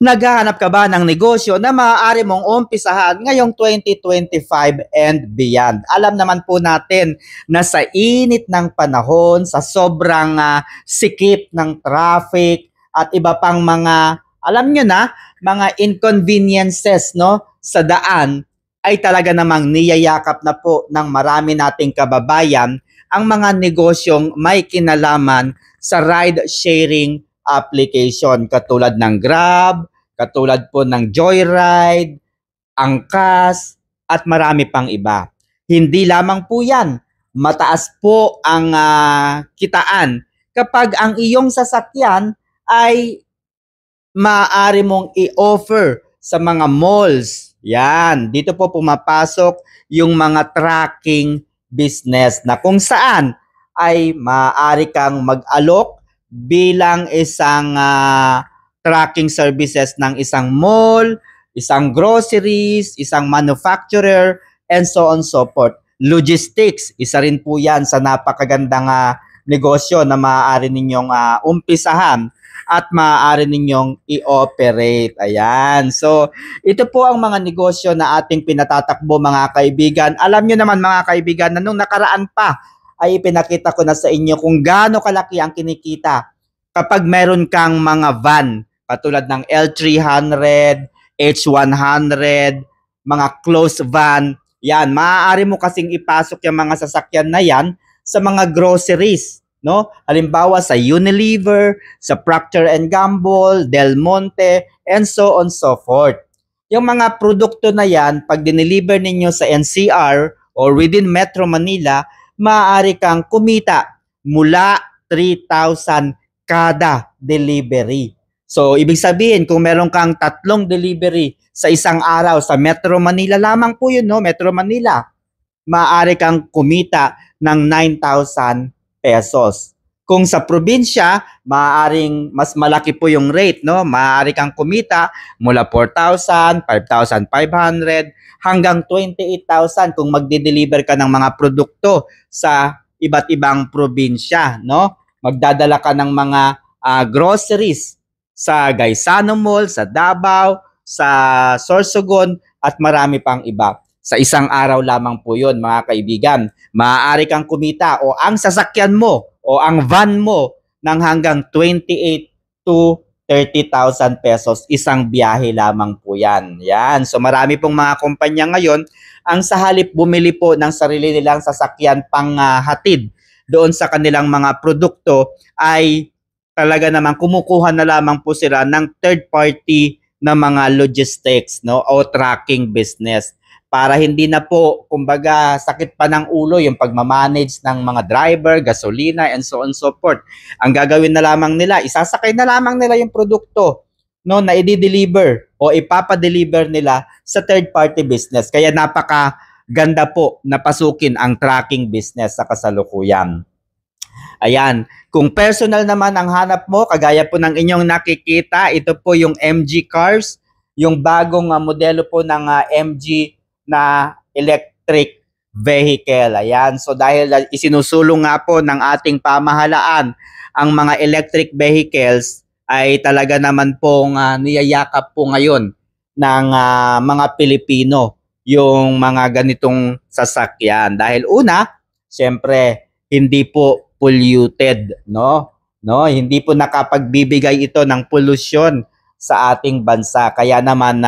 Naghahanap ka ba ng negosyo na maaari mong umpisahan ngayong 2025 and beyond? Alam naman po natin na sa init ng panahon, sa sobrang sikip ng traffic at iba pang mga, alam nyo na, mga inconveniences no, sa daan, ay talaga namang niyayakap na po ng marami nating kababayan ang mga negosyong may kinalaman sa ride-sharing application katulad ng Grab, katulad po ng Joyride, Angkas, at marami pang iba. Hindi lamang po yan, mataas po ang kitaan kapag ang iyong sasakyan ay maaari mong i-offer sa mga malls. Yan, dito po pumapasok yung mga tracking business na kung saan ay maaari kang mag-alok bilang isang tracking services ng isang mall, isang groceries, isang manufacturer, and so on so forth. Logistics, isa rin po yan sa napakagandang negosyo na maaari ninyong umpisahan at maaari ninyong i-operate. Ayan. So, ito po ang mga negosyo na ating pinatatakbo mga kaibigan. Alam nyo naman mga kaibigan na nung nakaraan pa ay ipinakita ko na sa inyo kung gaano kalaki ang kinikita kapag meron kang mga van katulad ng L300, H100, mga closed van. Yan, maaari mo kasing ipasok yung mga sasakyan na yan sa mga groceries. No? Halimbawa sa Unilever, sa Procter & Gamble, Del Monte, and so on so forth. Yung mga produkto na yan, pag dineliver ninyo sa NCR or within Metro Manila, maaari kang kumita mula 3,000 kada delivery. So, ibig sabihin, kung meron kang 3 delivery sa isang araw sa Metro Manila lamang po yun, no? Metro Manila, maaari kang kumita ng 9,000 pesos. Kung sa probinsya, maaaring mas malaki po yung rate, no? Maaari kang kumita mula 4,000, 5,500 hanggang 28,000 kung magde-deliver ka ng mga produkto sa iba't ibang probinsya, no? Magdadala ka ng mga groceries sa Gaisano Mall, sa Davao, sa Sorsogon at marami pang iba. Sa isang araw lamang po yun mga kaibigan. Maaari kang kumita o ang sasakyan mo o ang van mo ng hanggang 28 to 30,000 pesos. Isang biyahe lamang po yan. Yan. So marami pong mga kumpanya ngayon ang sa halip bumili po ng sarili nilang sasakyan pang hatid doon sa kanilang mga produkto ay talaga naman kumukuha na lamang po sila ng third party na mga logistics no o tracking business para hindi na po kumbaga sakit pa ng ulo yung pagmamanage ng mga driver, gasolina and so on so forth. Ang gagawin na lamang nila, isasakay na lamang nila yung produkto no na i-deliver o ipapa-deliver nila sa third party business. Kaya napakaganda po na pasukin ang tracking business sa kasalukuyan. Ayan, kung personal naman ang hanap mo, kagaya po ng inyong nakikita, ito po yung MG Cars, yung bagong modelo po ng MG na electric vehicle. Ayan, so dahil isinusulong nga po ng ating pamahalaan ang mga electric vehicles, ay talaga naman pong niyayakap po ngayon ng mga Pilipino yung mga ganitong sasakyan. Dahil una, siyempre, hindi po polluted, no? Hindi po nakapagbibigay ito ng pollution sa ating bansa. Kaya naman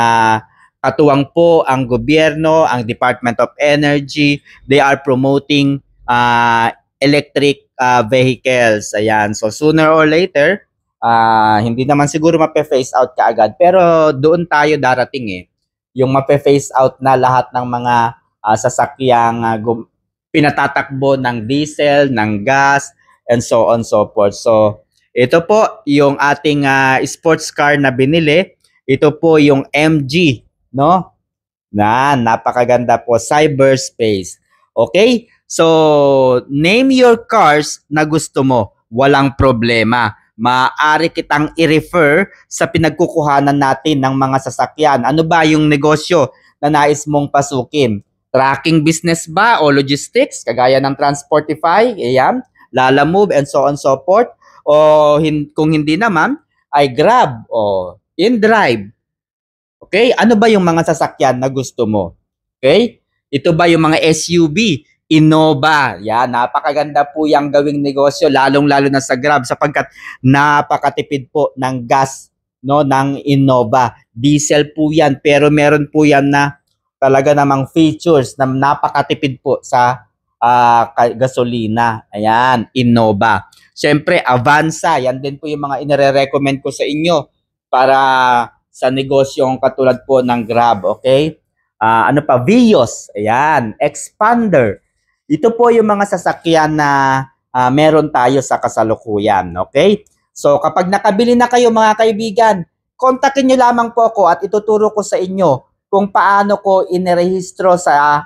katuwang po ang gobyerno, ang Department of Energy, they are promoting electric vehicles. Ayan. So sooner or later, hindi naman siguro mape-phase out kaagad, pero doon tayo darating yung mape-phase out na lahat ng mga sasakyang pinatatakbo ng diesel, ng gas, and so on so forth. So ito po yung ating sports car na binili. Ito po yung MG, no? Napakaganda po, cyberspace. Okay? So name your cars na gusto mo. Walang problema. Maaari kitang i-refer sa pinagkukuhanan natin ng mga sasakyan. Ano ba yung negosyo na nais mong pasukin? Tracking business ba o logistics? Kagaya ng Transportify, ayan, Lalamove, and so on so forth. O kung hindi naman, ay Grab o InDrive. Okay? Ano ba yung mga sasakyan na gusto mo? Okay? Ito ba yung mga SUV? Innova. Yan, napakaganda po yung gawing negosyo, lalong-lalo na sa Grab sapagkat napakatipid po ng gas, no, ng Innova. Diesel po yan, pero meron po yan na talaga namang features na napakatipid po sa gasolina. Ayan, Innova. Siyempre, Avanza. Yan din po yung mga inire-recommend ko sa inyo para sa negosyong katulad po ng Grab. Okay? Ano pa? Vios. Ayan. Expander. Ito po yung mga sasakyan na meron tayo sa kasalukuyan. Okay? So, kapag nakabili na kayo mga kaibigan, kontakin nyo lamang po ako at ituturo ko sa inyo kung paano ko inirehistro sa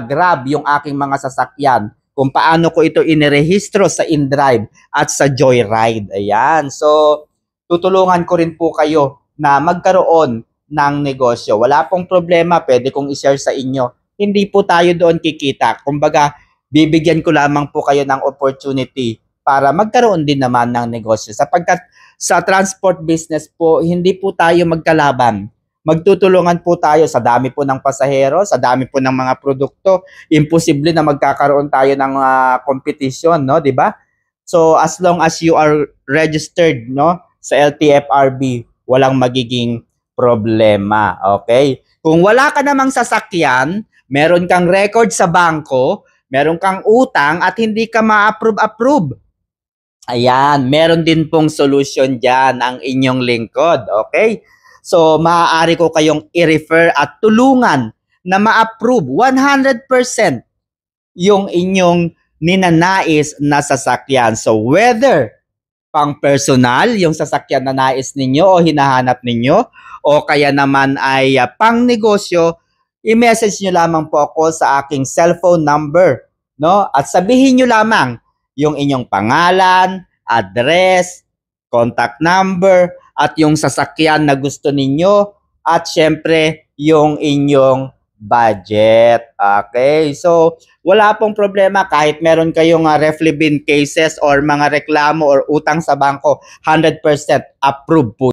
Grab yung aking mga sasakyan. Kung paano ko ito inirehistro sa InDrive at sa Joyride. Ayan. So, tutulungan ko rin po kayo na magkaroon ng negosyo. Wala pong problema, pwede kong i-share sa inyo. Hindi po tayo doon kikita. Kumbaga, bibigyan ko lamang po kayo ng opportunity para magkaroon din naman ng negosyo. Sapagkat sa transport business po, hindi po tayo magkalaban. Magtutulungan po tayo sa dami po ng pasahero, sa dami po ng mga produkto. Imposible na magkakaroon tayo ng competition, no, 'di ba? So as long as you are registered, no, sa LTFRB, walang magiging problema. Okay? Kung wala ka namang sasakyan, meron kang record sa bangko, meron kang utang at hindi ka ma-approve. Ayan, meron din pong solution dyan ang inyong lingkod. Okay? So, maaari ko kayong i-refer at tulungan na ma-approve 100% yung inyong ninanais na sasakyan. So, whether pang personal, yung sasakyan na nais ninyo o hinahanap ninyo, o kaya naman ay pang negosyo, i-message nyo lamang po ako sa aking cellphone number, no? At sabihin nyo lamang yung inyong pangalan, address, contact number, at yung sasakyan na gusto ninyo, at syempre yung inyong budget. Okay? So, wala pong problema kahit meron kayong refli bin cases or mga reklamo or utang sa bangko, 100% approved po